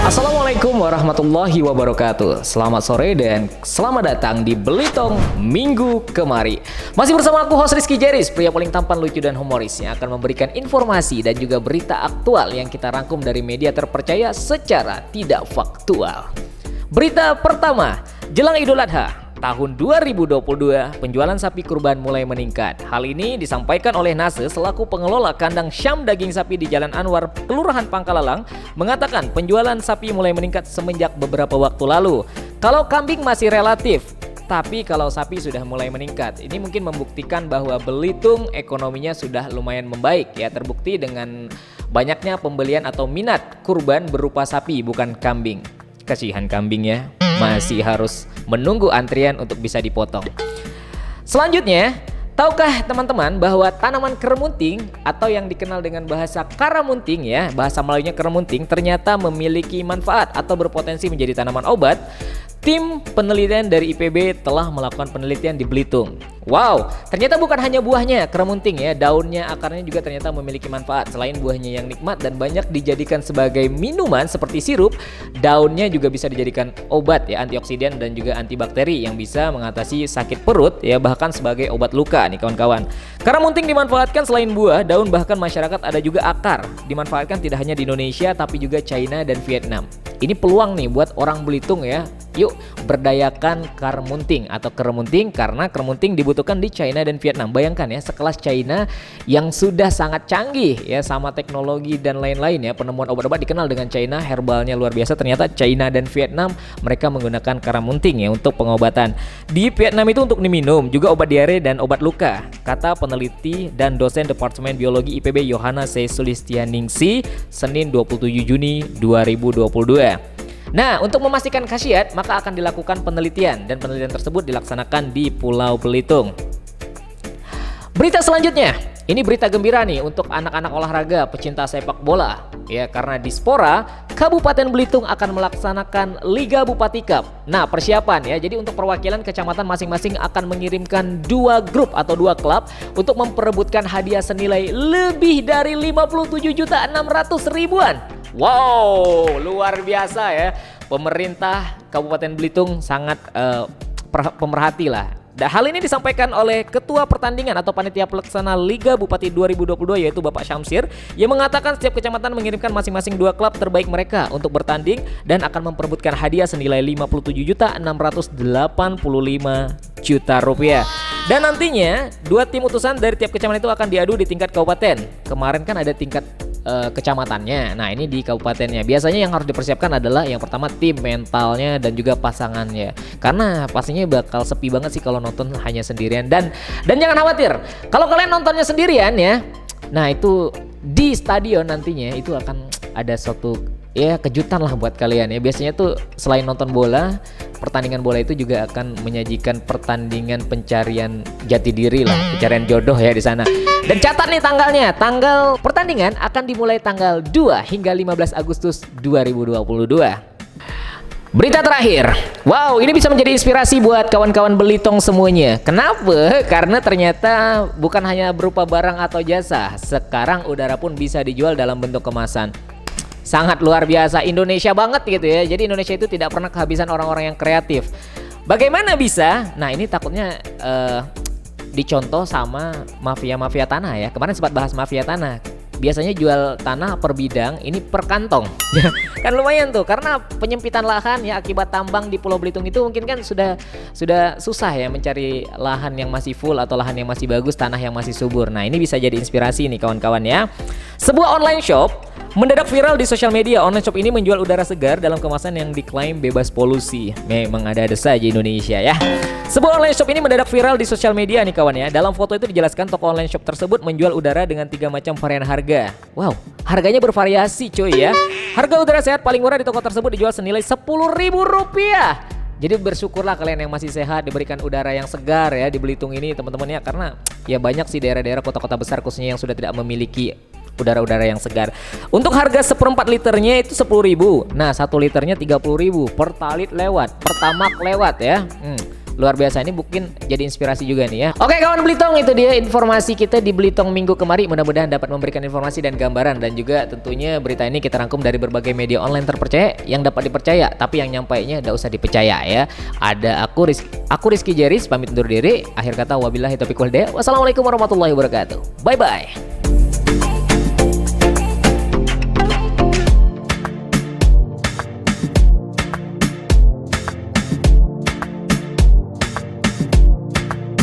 Assalamualaikum warahmatullahi wabarakatuh. Selamat sore dan selamat datang di Belitung Minggu Kemari. Masih bersama aku host Rizky Jeris, pria paling tampan, lucu dan humoris yang akan memberikan informasi dan juga berita aktual yang kita rangkum dari media terpercaya secara tidak faktual. Berita pertama, jelang Idul Adha tahun 2022, penjualan sapi kurban mulai meningkat. Hal ini disampaikan oleh Nase selaku pengelola kandang Syam daging sapi di Jalan Anwar, Kelurahan Pangkalalang, mengatakan penjualan sapi mulai meningkat semenjak beberapa waktu lalu. Kalau kambing masih relatif, tapi kalau sapi sudah mulai meningkat. Ini mungkin membuktikan bahwa Belitung ekonominya sudah lumayan membaik ya, terbukti dengan banyaknya pembelian atau minat kurban berupa sapi bukan kambing. Kasihan kambingnya, masih harus menunggu antrian untuk bisa dipotong. Selanjutnya, tahukah teman-teman bahwa tanaman keremunting atau yang dikenal dengan bahasa karamunting ya, bahasa Melayunya keremunting, ternyata memiliki manfaat atau berpotensi menjadi tanaman obat? Tim penelitian dari IPB telah melakukan penelitian di Belitung. Wow, ternyata bukan hanya buahnya keremunting ya, daunnya, akarnya juga ternyata memiliki manfaat. Selain buahnya yang nikmat dan banyak dijadikan sebagai minuman seperti sirup, daunnya juga bisa dijadikan obat ya, antioksidan dan juga antibakteri yang bisa mengatasi sakit perut ya, bahkan sebagai obat luka nih kawan-kawan. Karamunting dimanfaatkan selain buah, daun, bahkan masyarakat ada juga akar. Dimanfaatkan tidak hanya di Indonesia tapi juga China dan Vietnam. Ini peluang nih buat orang Belitung ya. Yuk berdayakan karamunting atau keremunting, karena keremunting dibutuhkan di China dan Vietnam. Bayangkan ya, sekelas China yang sudah sangat canggih ya sama teknologi dan lain-lain ya, penemuan obat-obat dikenal dengan China, herbalnya luar biasa. Ternyata China dan Vietnam mereka menggunakan karamunting ya untuk pengobatan. Di Vietnam itu untuk diminum, juga obat diare dan obat luka, kata peneliti dan dosen Departemen Biologi IPB Yohana C. Sulistianingsih Senin 27 Juni 2022. Nah, untuk memastikan khasiat, maka akan dilakukan penelitian dan penelitian tersebut dilaksanakan di Pulau Belitung. Berita selanjutnya, ini berita gembira nih untuk anak-anak olahraga pecinta sepak bola ya, karena di Spora Kabupaten Belitung akan melaksanakan Liga Bupati Cup. Nah, persiapan ya, jadi untuk perwakilan kecamatan masing-masing akan mengirimkan 2 grup atau 2 klub untuk memperebutkan hadiah senilai lebih dari 57.600.000-an. Wow, luar biasa ya. Pemerintah Kabupaten Belitung sangat pemerhati lah. Dan hal ini disampaikan oleh Ketua Pertandingan atau Panitia Pelaksana Liga Bupati 2022 yaitu Bapak Syamsir, yang mengatakan setiap kecamatan mengirimkan masing-masing 2 klub terbaik mereka untuk bertanding dan akan memperebutkan hadiah senilai 57.685 juta rupiah. Dan nantinya 2 tim utusan dari tiap kecamatan itu akan diadu di tingkat kabupaten. Kemarin kan ada tingkat kecamatannya. Nah, ini di kabupatennya. Biasanya yang harus dipersiapkan adalah yang pertama tim mentalnya dan juga pasangannya. Karena pastinya bakal sepi banget sih kalau nonton hanya sendirian, dan jangan khawatir. Kalau kalian nontonnya sendirian ya, nah itu di stadion nantinya itu akan ada suatu ya kejutan lah buat kalian ya. Biasanya tuh selain nonton bola, pertandingan bola itu juga akan menyajikan pertandingan pencarian jati diri lah, pencarian jodoh ya di sana. Dan catat nih tanggalnya, tanggal pertandingan akan dimulai tanggal 2 hingga 15 Agustus 2022. Berita terakhir, wow, ini bisa menjadi inspirasi buat kawan-kawan Belitung semuanya. Kenapa? Karena ternyata bukan hanya berupa barang atau jasa, sekarang udara pun bisa dijual dalam bentuk kemasan. Sangat luar biasa, Indonesia banget gitu ya. Jadi Indonesia itu tidak pernah kehabisan orang-orang yang kreatif. Bagaimana bisa? Nah, ini takutnya dicontoh sama mafia-mafia tanah ya. Kemarin sempat bahas mafia tanah. Biasanya jual tanah per bidang, ini per kantong. Kan lumayan tuh, karena penyempitan lahan ya akibat tambang di Pulau Belitung itu mungkin kan sudah susah ya mencari lahan yang masih full atau lahan yang masih bagus, tanah yang masih subur. Nah, ini bisa jadi inspirasi nih kawan-kawan ya. Sebuah online shop mendadak viral di sosial media. Online shop ini menjual udara segar dalam kemasan yang diklaim bebas polusi. Memang ada saja Indonesia ya. Sebuah online shop ini mendadak viral di sosial media nih kawan ya. Dalam foto itu dijelaskan toko online shop tersebut menjual udara dengan 3 macam varian harga. Wow, harganya bervariasi cuy ya. Harga udara sehat paling murah di toko tersebut dijual senilai Rp10.000. Jadi bersyukurlah kalian yang masih sehat diberikan udara yang segar ya di Belitung ini teman-teman ya. Karena ya banyak sih daerah-daerah kota-kota besar khususnya yang sudah tidak memiliki udara-udara yang segar. Untuk harga 1/4 liternya itu 10.000. Nah, 1 liternya 30.000. Pertalit lewat, Pertamax lewat ya. luar biasa. Ini mungkin jadi inspirasi juga nih ya. Oke kawan Belitung, itu dia informasi kita di Belitung minggu kemarin. Mudah-mudahan dapat memberikan informasi dan gambaran, dan juga tentunya berita ini kita rangkum dari berbagai media online terpercaya yang dapat dipercaya, tapi yang nyampainya tidak usah dipercaya ya. Ada aku Rizky Jeris pamit undur diri. Akhir kata wabillahi taufiq wal hidayah. Wassalamualaikum warahmatullahi wabarakatuh. Bye bye.